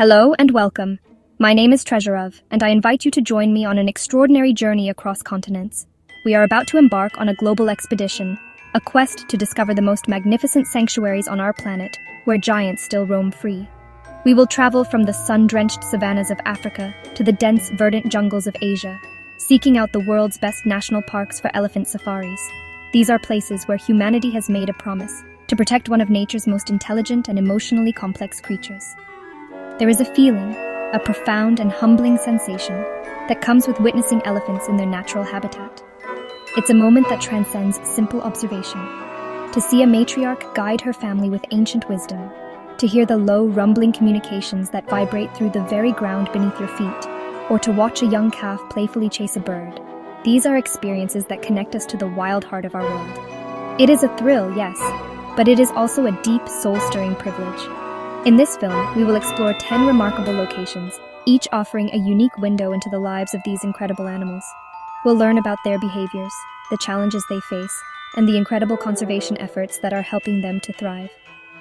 Hello and welcome. My name is Treasurov, and I invite you to join me on an extraordinary journey across continents. We are about to embark on a global expedition, a quest to discover the most magnificent sanctuaries on our planet, where giants still roam free. We will travel from the sun-drenched savannas of Africa to the dense, verdant jungles of Asia, seeking out the world's best national parks for elephant safaris. These are places where humanity has made a promise to protect one of nature's most intelligent and emotionally complex creatures. There is a feeling, a profound and humbling sensation, that comes with witnessing elephants in their natural habitat. It's a moment that transcends simple observation. To see a matriarch guide her family with ancient wisdom, to hear the low, rumbling communications that vibrate through the very ground beneath your feet, or to watch a young calf playfully chase a bird. These are experiences that connect us to the wild heart of our world. It is a thrill, yes, but it is also a deep, soul-stirring privilege. In this film, we will explore 10 remarkable locations, each offering a unique window into the lives of these incredible animals. We'll learn about their behaviors, the challenges they face, and the incredible conservation efforts that are helping them to thrive.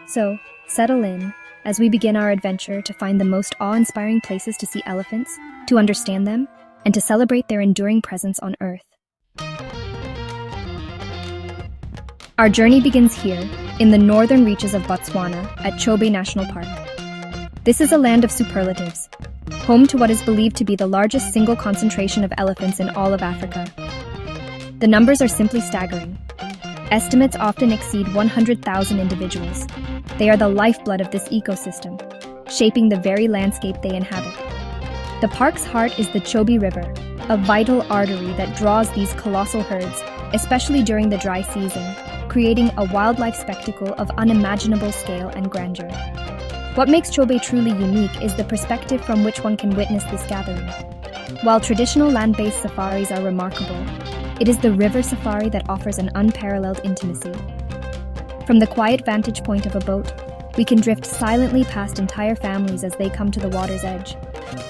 So, settle in as we begin our adventure to find the most awe-inspiring places to see elephants, to understand them, and to celebrate their enduring presence on Earth. Our journey begins here, in the northern reaches of Botswana, at Chobe National Park. This is a land of superlatives, home to what is believed to be the largest single concentration of elephants in all of Africa. The numbers are simply staggering. Estimates often exceed 100,000 individuals. They are the lifeblood of this ecosystem, shaping the very landscape they inhabit. The park's heart is the Chobe River, a vital artery that draws these colossal herds, especially during the dry season, creating a wildlife spectacle of unimaginable scale and grandeur. What makes Chobe truly unique is the perspective from which one can witness this gathering. While traditional land-based safaris are remarkable, it is the river safari that offers an unparalleled intimacy. From the quiet vantage point of a boat, we can drift silently past entire families as they come to the water's edge.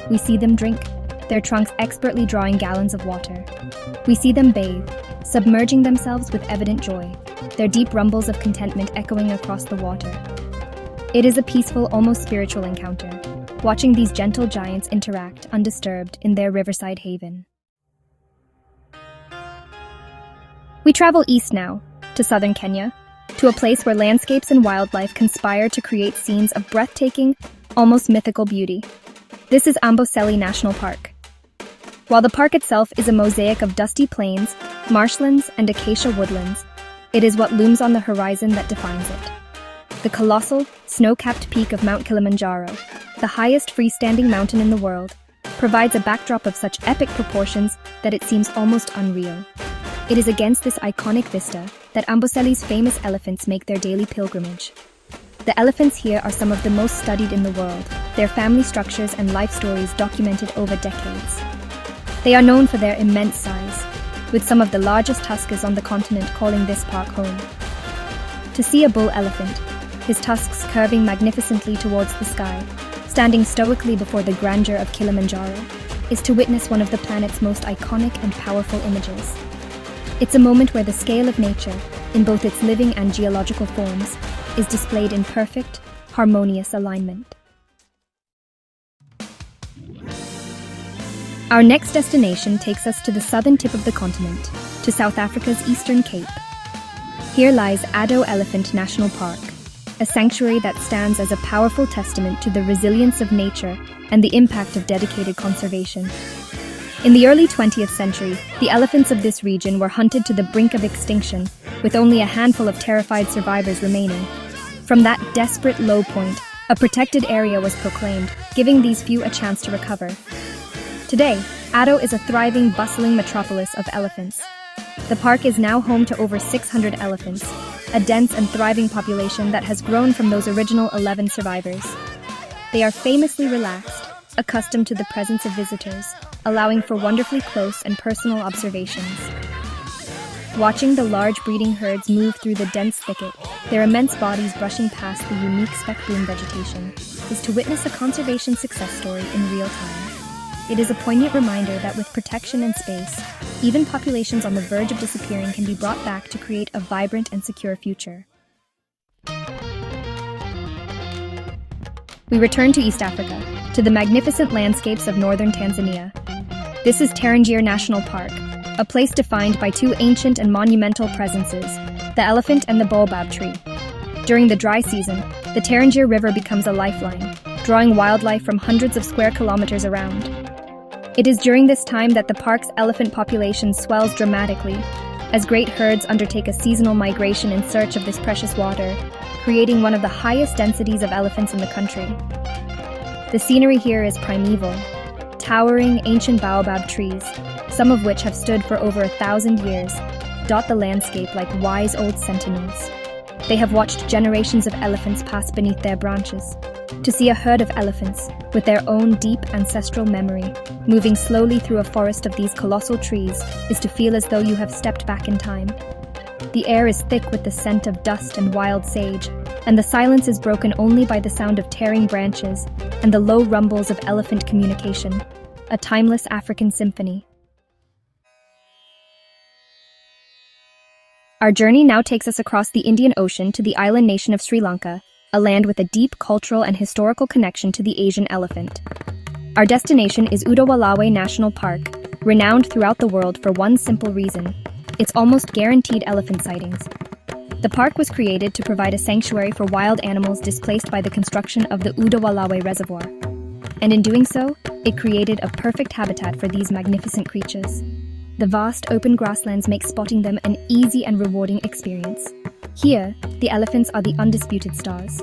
We see them drink, their trunks expertly drawing gallons of water. We see them bathe, submerging themselves with evident joy, their deep rumbles of contentment echoing across the water. It is a peaceful, almost spiritual encounter, watching these gentle giants interact undisturbed in their riverside haven. We travel east now, to southern Kenya, to a place where landscapes and wildlife conspire to create scenes of breathtaking, almost mythical beauty. This is Amboseli National Park. While the park itself is a mosaic of dusty plains, marshlands, and acacia woodlands, it is what looms on the horizon that defines it. The colossal, snow-capped peak of Mount Kilimanjaro, the highest freestanding mountain in the world, provides a backdrop of such epic proportions that it seems almost unreal. It is against this iconic vista that Amboseli's famous elephants make their daily pilgrimage. The elephants here are some of the most studied in the world, their family structures and life stories documented over decades. They are known for their immense size, with some of the largest tuskers on the continent calling this park home. To see a bull elephant, his tusks curving magnificently towards the sky, standing stoically before the grandeur of Kilimanjaro, is to witness one of the planet's most iconic and powerful images. It's a moment where the scale of nature, in both its living and geological forms, is displayed in perfect, harmonious alignment. Our next destination takes us to the southern tip of the continent, to South Africa's Eastern Cape. Here lies Addo Elephant National Park, a sanctuary that stands as a powerful testament to the resilience of nature and the impact of dedicated conservation. In the early 20th century, the elephants of this region were hunted to the brink of extinction, with only a handful of terrified survivors remaining. From that desperate low point, a protected area was proclaimed, giving these few a chance to recover. Today, Addo is a thriving, bustling metropolis of elephants. The park is now home to over 600 elephants, a dense and thriving population that has grown from those original 11 survivors. They are famously relaxed, accustomed to the presence of visitors, allowing for wonderfully close and personal observations. Watching the large breeding herds move through the dense thicket, their immense bodies brushing past the unique speckboom vegetation, is to witness a conservation success story in real time. It is a poignant reminder that with protection and space, even populations on the verge of disappearing can be brought back to create a vibrant and secure future. We return to East Africa, to the magnificent landscapes of northern Tanzania. This is Tarangire National Park, a place defined by two ancient and monumental presences, the elephant and the baobab tree. During the dry season, the Tarangire River becomes a lifeline, drawing wildlife from hundreds of square kilometers around. It is during this time that the park's elephant population swells dramatically, as great herds undertake a seasonal migration in search of this precious water, creating one of the highest densities of elephants in the country. The scenery here is primeval. Towering ancient baobab trees, some of which have stood for over 1,000 years, dot the landscape like wise old sentinels. They have watched generations of elephants pass beneath their branches. To see a herd of elephants, with their own deep ancestral memory, moving slowly through a forest of these colossal trees is to feel as though you have stepped back in time. The air is thick with the scent of dust and wild sage, and the silence is broken only by the sound of tearing branches and the low rumbles of elephant communication, a timeless African symphony. Our journey now takes us across the Indian Ocean to the island nation of Sri Lanka, a land with a deep cultural and historical connection to the Asian elephant. Our destination is Udawalawe National Park, renowned throughout the world for one simple reason: it's almost guaranteed elephant sightings. The park was created to provide a sanctuary for wild animals displaced by the construction of the Udawalawe Reservoir. And in doing so, it created a perfect habitat for these magnificent creatures. The vast open grasslands make spotting them an easy and rewarding experience. Here, the elephants are the undisputed stars.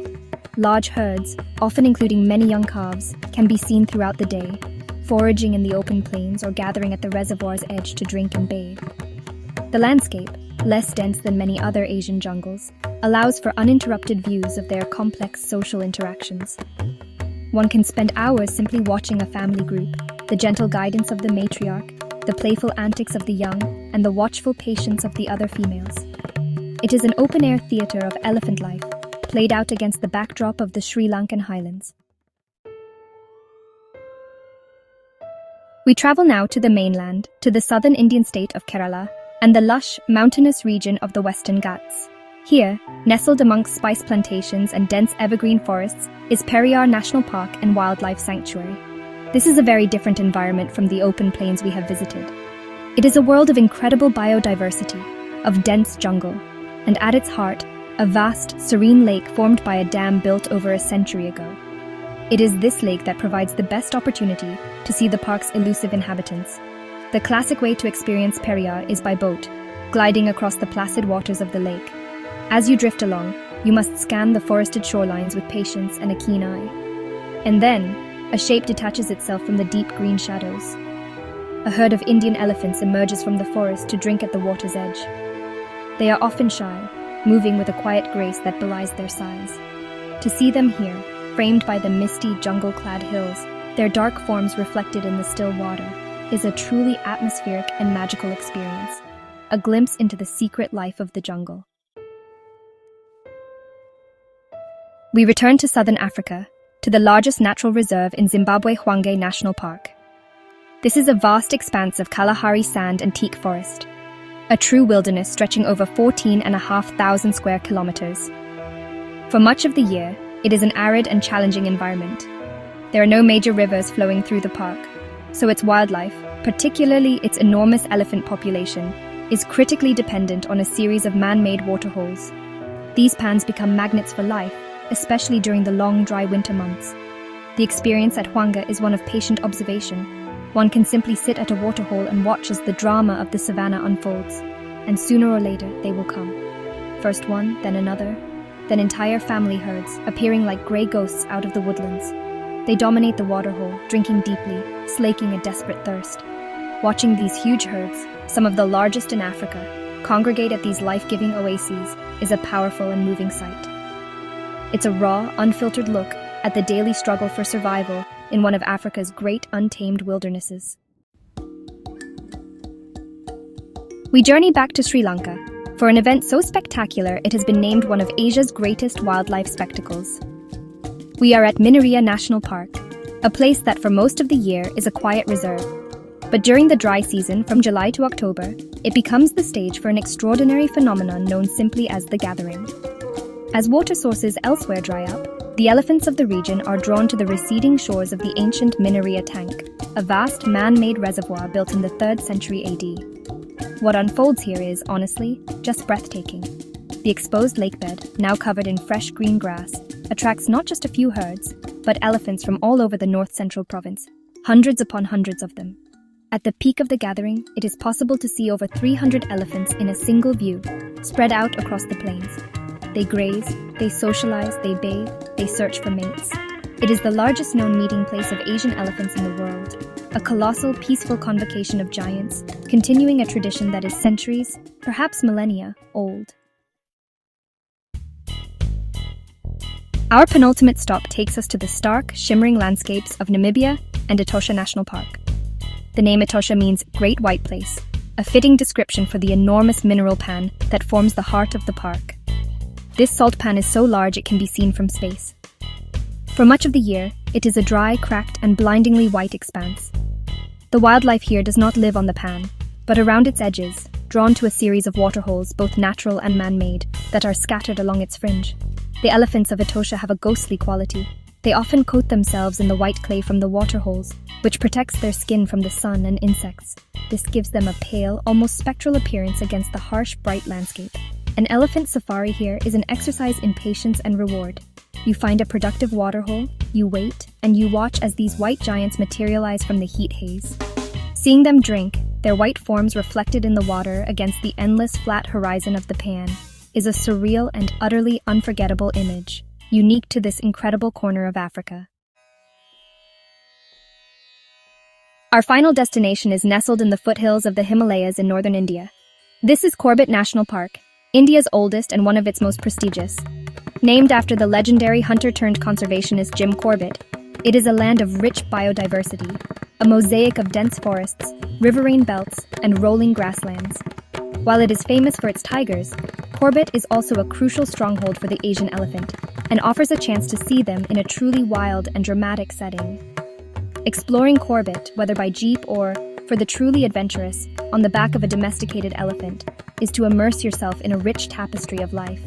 Large herds, often including many young calves, can be seen throughout the day, foraging in the open plains or gathering at the reservoir's edge to drink and bathe. The landscape, less dense than many other Asian jungles, allows for uninterrupted views of their complex social interactions. One can spend hours simply watching a family group, the gentle guidance of the matriarch, the playful antics of the young, and the watchful patience of the other females. It is an open-air theatre of elephant life, played out against the backdrop of the Sri Lankan highlands. We travel now to the mainland, to the southern Indian state of Kerala, and the lush, mountainous region of the western Ghats. Here, nestled amongst spice plantations and dense evergreen forests, is Periyar National Park and Wildlife Sanctuary. This is a very different environment from the open plains we have visited. It is a world of incredible biodiversity, of dense jungle, and at its heart, a vast, serene lake formed by a dam built over a century ago. It is this lake that provides the best opportunity to see the park's elusive inhabitants. The classic way to experience Periyar is by boat, gliding across the placid waters of the lake. As you drift along, you must scan the forested shorelines with patience and a keen eye. And then, a shape detaches itself from the deep green shadows. A herd of Indian elephants emerges from the forest to drink at the water's edge. They are often shy, moving with a quiet grace that belies their size. To see them here, framed by the misty, jungle-clad hills, their dark forms reflected in the still water, is a truly atmospheric and magical experience, a glimpse into the secret life of the jungle. We return to southern Africa, to the largest natural reserve in Zimbabwe, Hwange National Park. This is a vast expanse of Kalahari sand and teak forest, a true wilderness stretching over 14,500 square kilometers. For much of the year, it is an arid and challenging environment. There are no major rivers flowing through the park, so its wildlife, particularly its enormous elephant population, is critically dependent on a series of man-made waterholes. These pans become magnets for life, especially during the long, dry winter months. The experience at Hwange is one of patient observation. One can simply sit at a waterhole and watch as the drama of the savannah unfolds, and sooner or later they will come. First one, then another, then entire family herds, appearing like grey ghosts out of the woodlands. They dominate the waterhole, drinking deeply, slaking a desperate thirst. Watching these huge herds, some of the largest in Africa, congregate at these life-giving oases is a powerful and moving sight. It's a raw, unfiltered look at the daily struggle for survival in one of Africa's great untamed wildernesses. We journey back to Sri Lanka for an event so spectacular it has been named one of Asia's greatest wildlife spectacles. We are at Minaria National Park, a place that for most of the year is a quiet reserve. But during the dry season from July to October, it becomes the stage for an extraordinary phenomenon known simply as the gathering. As water sources elsewhere dry up, The elephants of the region are drawn to the receding shores of the ancient Mineria tank, a vast man-made reservoir built in the 3rd century AD. What unfolds here is, honestly, just breathtaking. The exposed lakebed, now covered in fresh green grass, attracts not just a few herds, but elephants from all over the north-central province, hundreds upon hundreds of them. At the peak of the gathering, it is possible to see over 300 elephants in a single view, spread out across the plains. They graze, they socialize, they bathe, they search for mates. It is the largest known meeting place of Asian elephants in the world, a colossal, peaceful convocation of giants, continuing a tradition that is centuries, perhaps millennia, old. Our penultimate stop takes us to the stark, shimmering landscapes of Namibia and Etosha National Park. The name Etosha means Great White Place, a fitting description for the enormous mineral pan that forms the heart of the park. This salt pan is so large it can be seen from space. For much of the year, it is a dry, cracked, and blindingly white expanse. The wildlife here does not live on the pan, but around its edges, drawn to a series of waterholes, both natural and man-made, that are scattered along its fringe. The elephants of Etosha have a ghostly quality. They often coat themselves in the white clay from the waterholes, which protects their skin from the sun and insects. This gives them a pale, almost spectral appearance against the harsh, bright landscape. An elephant safari here is an exercise in patience and reward. You find a productive waterhole, you wait, and you watch as these white giants materialize from the heat haze. Seeing them drink, their white forms reflected in the water against the endless flat horizon of the pan, is a surreal and utterly unforgettable image, unique to this incredible corner of Africa. Our final destination is nestled in the foothills of the Himalayas in northern India. This is Corbett National Park, India's oldest and one of its most prestigious. Named after the legendary hunter-turned-conservationist Jim Corbett, it is a land of rich biodiversity, a mosaic of dense forests, riverine belts, and rolling grasslands. While it is famous for its tigers, Corbett is also a crucial stronghold for the Asian elephant and offers a chance to see them in a truly wild and dramatic setting. Exploring Corbett, whether by jeep or, for the truly adventurous, on the back of a domesticated elephant, is to immerse yourself in a rich tapestry of life.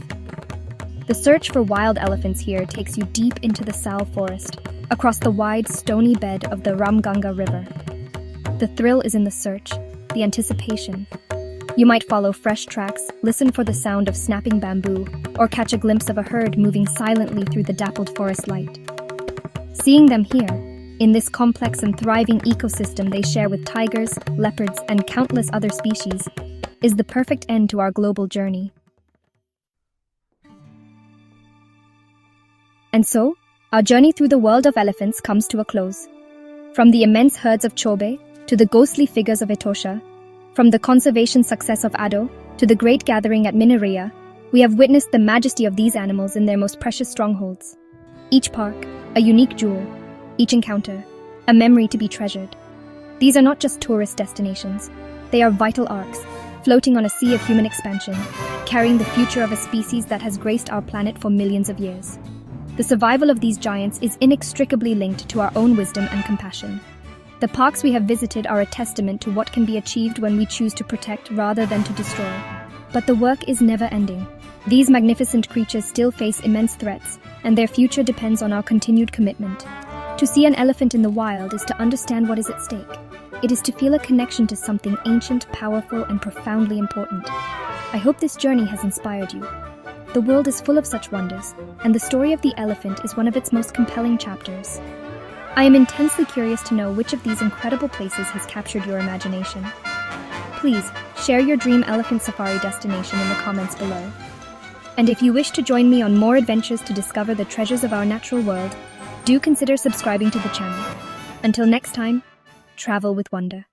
The search for wild elephants here takes you deep into the Sal forest, across the wide, stony bed of the Ramganga River. The thrill is in the search, the anticipation. You might follow fresh tracks, listen for the sound of snapping bamboo, or catch a glimpse of a herd moving silently through the dappled forest light. Seeing them here, in this complex and thriving ecosystem they share with tigers, leopards, and countless other species, is the perfect end to our global journey. And so, our journey through the world of elephants comes to a close. From the immense herds of Chobe to the ghostly figures of Etosha, from the conservation success of Ado to the great gathering at Mineria, we have witnessed the majesty of these animals in their most precious strongholds. Each park, a unique jewel, each encounter, a memory to be treasured. These are not just tourist destinations, they are vital arcs, floating on a sea of human expansion, carrying the future of a species that has graced our planet for millions of years. The survival of these giants is inextricably linked to our own wisdom and compassion. The parks we have visited are a testament to what can be achieved when we choose to protect rather than to destroy. But the work is never ending. These magnificent creatures still face immense threats, and their future depends on our continued commitment. To see an elephant in the wild is to understand what is at stake. It is to feel a connection to something ancient, powerful, and profoundly important. I hope this journey has inspired you. The world is full of such wonders, and the story of the elephant is one of its most compelling chapters. I am intensely curious to know which of these incredible places has captured your imagination. Please, share your dream elephant safari destination in the comments below. And if you wish to join me on more adventures to discover the treasures of our natural world, do consider subscribing to the channel. Until next time, travel with wonder.